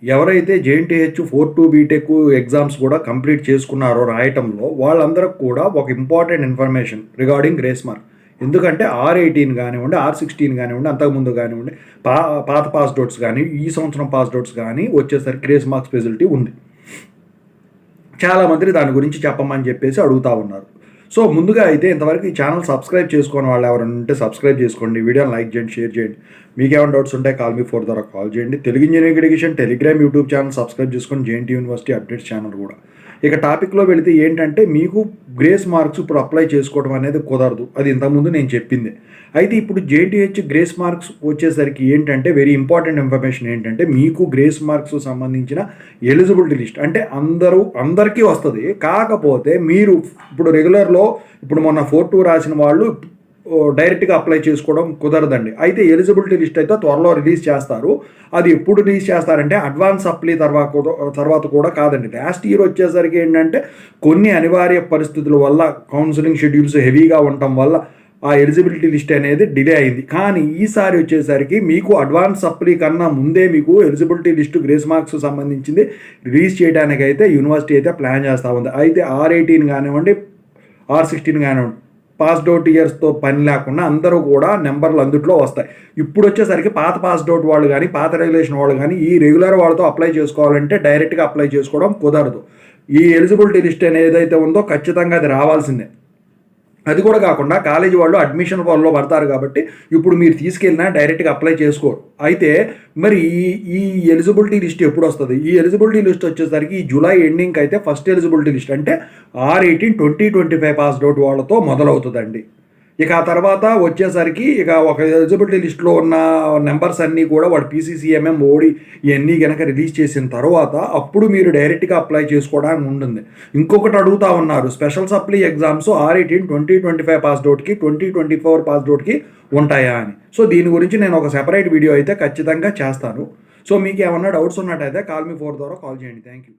ఎవరైతే JNTH 4-2 BTech exams కూడా complete చేసుకున్నారో రాయటంలో వాళ్ళందరికి కూడా ఒక important information regarding grace mark. ఎందుకంటే R18 కానివ్వండి, R16 కానివ్వండి, అంతకుముందు కానివ్వండి, పాత పాస్ డౌట్స్ కానీ, ఈ సంవత్సరం పాస్ డౌట్స్ కానీ వచ్చేసరికి గ్రేస్ మార్క్స్ ఫెసిలిటీ ఉంది. చాలామంది దాని గురించి చెప్పమని చెప్పేసి అడుగుతూ ఉన్నారు. సో ముందుగా అయితే ఇంతవరకు ఈ ఛానల్ సబ్స్క్రైబ్ చేసుకుని వాళ్ళు ఎవరైనా ఉంటే సబ్స్క్రైబ్ చేసుకోండి, వీడియోని లైక్ చేయండి, షేర్ చేయండి. మీకు ఏమైనా డౌట్స్ ఉంటే కాల్ మీ 4 ద్వారా కాల్ చేయండి. Telugu engineering education Telegram YouTube channel subscribe చేసుకొని జేఎన్టీ యూనివర్సిటీ అప్డేట్స్ ఛానల్ కూడా. ఇక టాపిక్లో వెళితే ఏంటంటే మీకు గ్రేస్ మార్క్స్ ఇప్పుడు అప్లై చేసుకోవడం అనేది కుదరదు, అది ఇంతకుముందు నేను చెప్పింది. అయితే ఇప్పుడు జేఎన్టీహెచ్ గ్రేస్ మార్క్స్ వచ్చేసరికి ఏంటంటే వెరీ ఇంపార్టెంట్ ఇన్ఫర్మేషన్ ఏంటంటే మీకు గ్రేస్ మార్క్స్ సంబంధించిన ఎలిజిబిలిటీ లిస్ట్ అంటే అందరికీ వస్తుంది. కాకపోతే మీరు ఇప్పుడు రెగ్యులర్లో ఇప్పుడు మొన్న 4-2 రాసిన వాళ్ళు డైరెక్ట్గా అప్లై చేసుకోవడం కుదరదండి. అయితే ఎలిజిబిలిటీ లిస్ట్ అయితే త్వరలో రిలీజ్ చేస్తారు. అది ఎప్పుడు రిలీజ్ చేస్తారంటే అడ్వాన్స్ అప్లై తర్వాత కూడా కాదండి. లాస్ట్ ఇయర్ వచ్చేసరికి ఏంటంటే కొన్ని అనివార్య పరిస్థితుల వల్ల కౌన్సిలింగ్ షెడ్యూల్స్ హెవీగా ఉండటం వల్ల ఆ ఎలిజిబిలిటీ లిస్ట్ అనేది డిలే అయింది. కానీ ఈసారి వచ్చేసరికి మీకు అడ్వాన్స్ అప్లై కన్నా ముందే మీకు ఎలిజిబిలిటీ లిస్ట్ గ్రేస్ మార్క్స్ సంబంధించింది రిలీజ్ చేయడానికి అయితే యూనివర్సిటీ అయితే ప్లాన్ చేస్తూ ఉంది. అయితే R18 కానివ్వండి, R16 కానివ్వండి, పాస్డ్ అవుట్ ఇయర్స్తో పని లేకుండా అందరూ కూడా నెంబర్లు అందుట్లో వస్తాయి. ఇప్పుడు వచ్చేసరికి పాత పాస్డ్ అవుట్ వాళ్ళు కానీ, పాత రెగ్యులేషన్ వాళ్ళు కానీ ఈ రెగ్యులర్ వాళ్ళతో అప్లై చేసుకోవాలంటే డైరెక్ట్గా అప్లై చేసుకోవడం కుదరదు. ఈ ఎలిజిబిలిటీ లిస్ట్ అనేది ఏదైతే ఉందో ఖచ్చితంగా అది రావాల్సిందే. అది కూడా కాకుండా కాలేజీ వాళ్ళు అడ్మిషన్ ఫాల్లో పడతారు కాబట్టి ఇప్పుడు మీరు తీసుకెళ్ళినా డైరెక్ట్గా అప్లై చేసుకోరు. అయితే మరి ఈ ఎలిజిబిలిటీ లిస్ట్ ఎప్పుడు వస్తుంది? ఈ ఎలిజిబిలిటీ లిస్ట్ వచ్చేసరికి ఈ జూలై ఎండింగ్కి అయితే ఫస్ట్ ఎలిజిబిలిటీ లిస్ట్ అంటే R18 2025 పాస్డ్ అవుట్ వాళ్ళతో మొదలవుతుందండి. ఇక ఆ తర్వాత వచ్చేసరికి ఇక ఒక ఎలిజిబిలిటీ లిస్ట్లో ఉన్న నెంబర్స్ అన్నీ కూడా వాడు PCCMM ఓడి ఇవన్నీ కనుక రిలీజ్ చేసిన తర్వాత అప్పుడు మీరు డైరెక్ట్గా అప్లై చేసుకోవడానికి ఉంటుంది. ఇంకొకటి అడుగుతూ ఉన్నారు, special supply exams R18 2025 passed అవుట్కి 2024 పాస్డ్ అవుట్కి ఉంటాయా అని. సో దీని గురించి నేను ఒక సెపరేట్ వీడియో అయితే ఖచ్చితంగా చేస్తాను. సో మీకు ఏమన్నా డౌట్స్ ఉన్నట్టయితే కాల్ మీ 4 ద్వారా కాల్ చేయండి. Thank you.